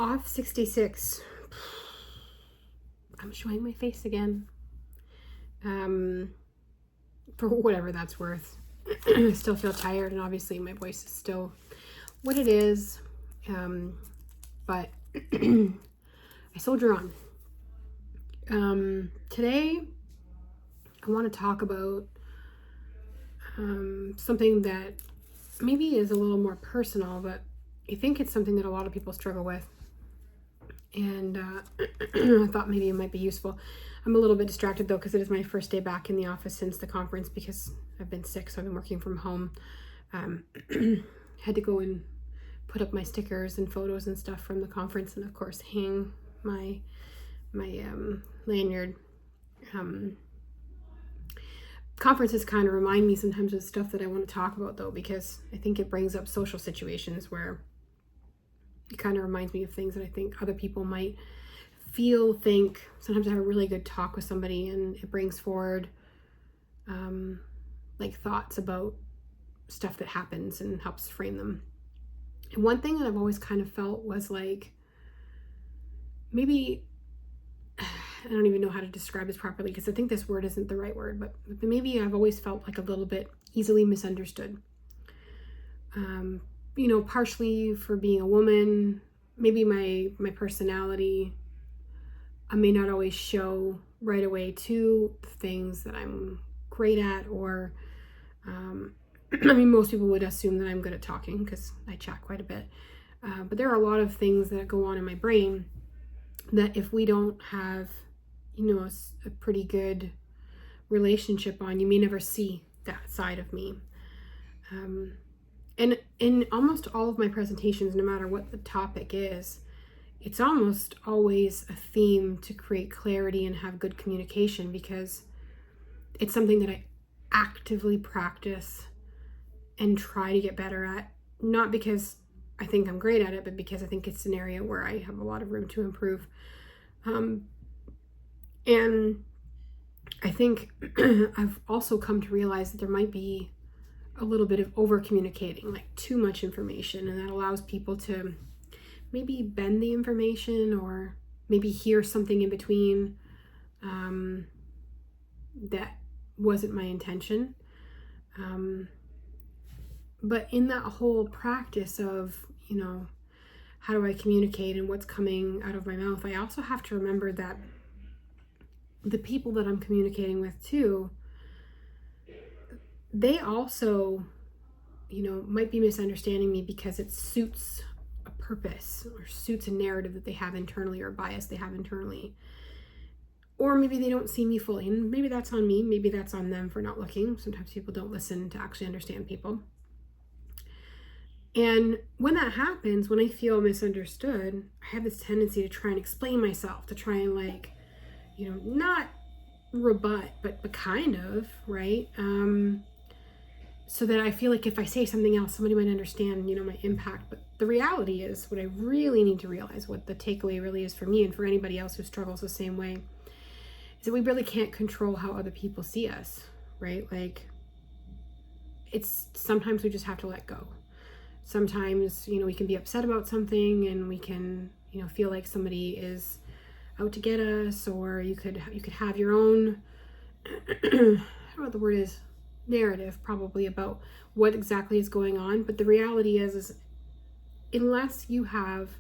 Auth66. I'm showing my face again. For whatever that's worth. I still feel tired, and obviously my voice is still what it is. But I soldier on. Today I want to talk about something that maybe is a little more personal, but I think it's something that a lot of people struggle with. And I thought maybe it might be useful. I'm a little bit distracted though, because it is my first day back in the office since the conference, because I've been sick, so I've been working from home. Had to go and put up my stickers and photos and stuff from the conference, and of course hang my lanyard. Conferences kind of remind me sometimes of stuff that I want to talk about though, because I think it brings up social situations where it kind of reminds me of things that I think other people might feel, think. Sometimes I have a really good talk with somebody and it brings forward like thoughts about stuff that happens and helps frame them. And one thing that I've always kind of felt was like, maybe, I don't even know how to describe this properly because I think this word isn't the right word, but maybe I've always felt like a little bit easily misunderstood. Partially for being a woman, maybe my personality, I may not always show right away to things that I'm great at, or most people would assume that I'm good at talking because I chat quite a bit. But there are a lot of things that go on in my brain that if we don't have, a pretty good relationship on, you may never see that side of me. And in almost all of my presentations, no matter what the topic is, it's almost always a theme to create clarity and have good communication, because it's something that I actively practice and try to get better at, not because I think I'm great at it, but because I think it's an area where I have a lot of room to improve. And I think I've also come to realize that there might be a little bit of over communicating, like too much information, and that allows people to maybe bend the information or maybe hear something in between that wasn't my intention. But in that whole practice of, how do I communicate and what's coming out of my mouth, I also have to remember that the people that I'm communicating with too, they also, might be misunderstanding me because it suits a purpose or suits a narrative that they have internally or a bias they have internally. Or maybe they don't see me fully, and maybe that's on me, maybe that's on them for not looking. Sometimes people don't listen to actually understand people. And when that happens, when I feel misunderstood, I have this tendency to try and explain myself, to try and not rebut, but kind of, right? So that I feel like if I say something else, somebody might understand, my impact. But the reality is, what I really need to realize, what the takeaway really is for me and for anybody else who struggles the same way, is that we really can't control how other people see us, right? Like, it's sometimes we just have to let go. Sometimes, we can be upset about something and we can, feel like somebody is out to get us, or you could have your own, I don't know what the word is, narrative probably about what exactly is going on. But the reality is unless you have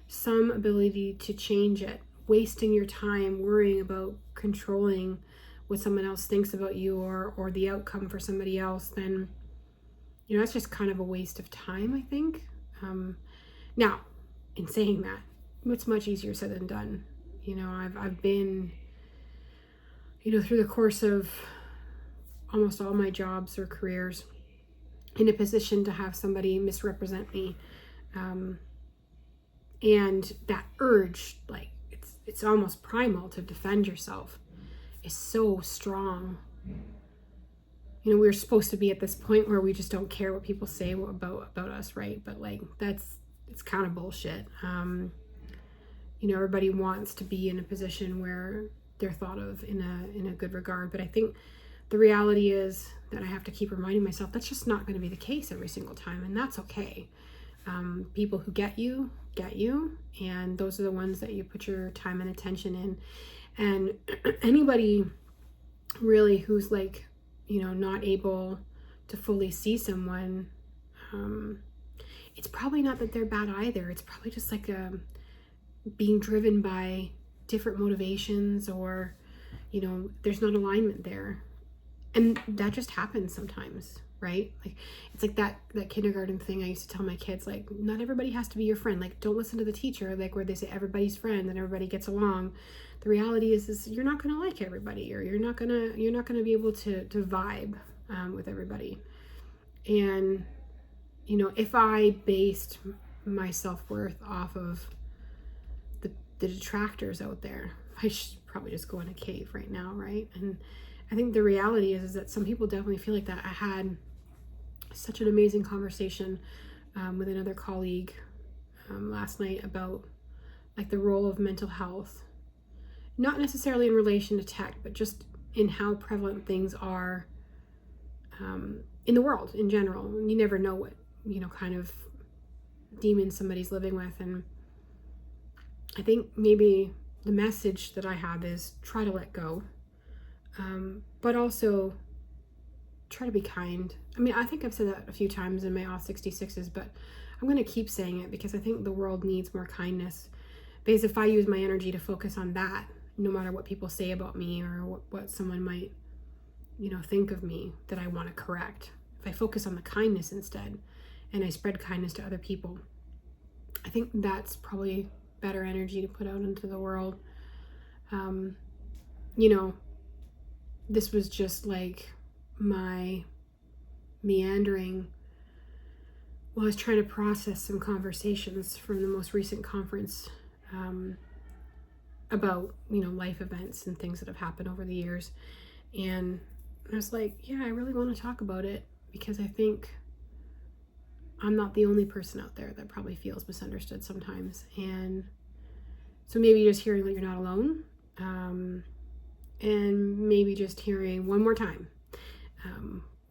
some ability to change it, wasting your time worrying about controlling what someone else thinks about you or the outcome for somebody else, then that's just kind of a waste of time, I think. Now, in saying that, it's much easier said than done. I've been, through the course of almost all my jobs or careers, in a position to have somebody misrepresent me. And that urge, like it's almost primal to defend yourself, is so strong. We're supposed to be at this point where we just don't care what people say about us, right? But it's kind of bullshit. Everybody wants to be in a position where they're thought of in a good regard. But I think the reality is that I have to keep reminding myself that's just not going to be the case every single time, and that's okay. People who get you, and those are the ones that you put your time and attention in. And anybody really who's like, not able to fully see someone, it's probably not that they're bad either. It's probably just like being driven by different motivations, or there's not alignment there. And that just happens sometimes, right? Like, it's like that kindergarten thing I used to tell my kids, like, not everybody has to be your friend. Like, don't listen to the teacher, like, where they say everybody's friend and everybody gets along. The reality is you're not going to like everybody, or you're not going to be able to vibe with everybody. And if I based my self-worth off of the detractors out there, I should probably just go in a cave right now, right? And I think the reality is that some people definitely feel like that. I had such an amazing conversation with another colleague last night about like the role of mental health, not necessarily in relation to tech, but just in how prevalent things are in the world in general. And you never know what kind of demons somebody's living with. And I think maybe the message that I have is try to let go, but also try to be kind. I mean, I think I've said that a few times in my Auth66s, but I'm going to keep saying it because I think the world needs more kindness. Because if I use my energy to focus on that, no matter what people say about me or what someone might, think of me that I want to correct, if I focus on the kindness instead and I spread kindness to other people, I think that's probably better energy to put out into the world. This was just like my meandering while I was trying to process some conversations from the most recent conference about life events and things that have happened over the years. And I was like, yeah, I really want to talk about it because I think I'm not the only person out there that probably feels misunderstood sometimes. And so maybe just hearing that you're not alone, and maybe just hearing one more time,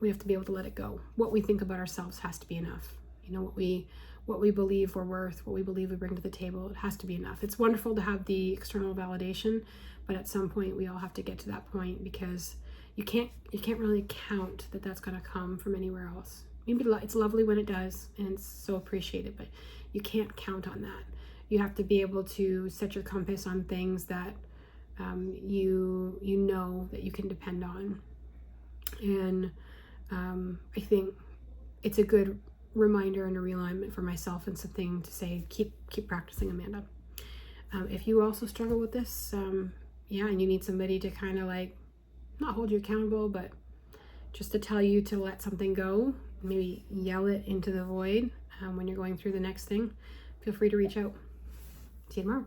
we have to be able to let it go. What we think about ourselves has to be enough. What we believe we're worth, what we believe we bring to the table, it has to be enough. It's wonderful to have the external validation, but at some point we all have to get to that point, because you can't really count that that's going to come from anywhere else. Maybe it's lovely when it does, and it's so appreciated, but you can't count on that. You have to be able to set your compass on things that you know that you can depend on. And I think it's a good reminder and a realignment for myself, and something to say, keep practicing, Amanda. If you also struggle with this, and you need somebody to kind of like not hold you accountable, but just to tell you to let something go, maybe yell it into the void when you're going through the next thing, feel free to reach out. See you tomorrow.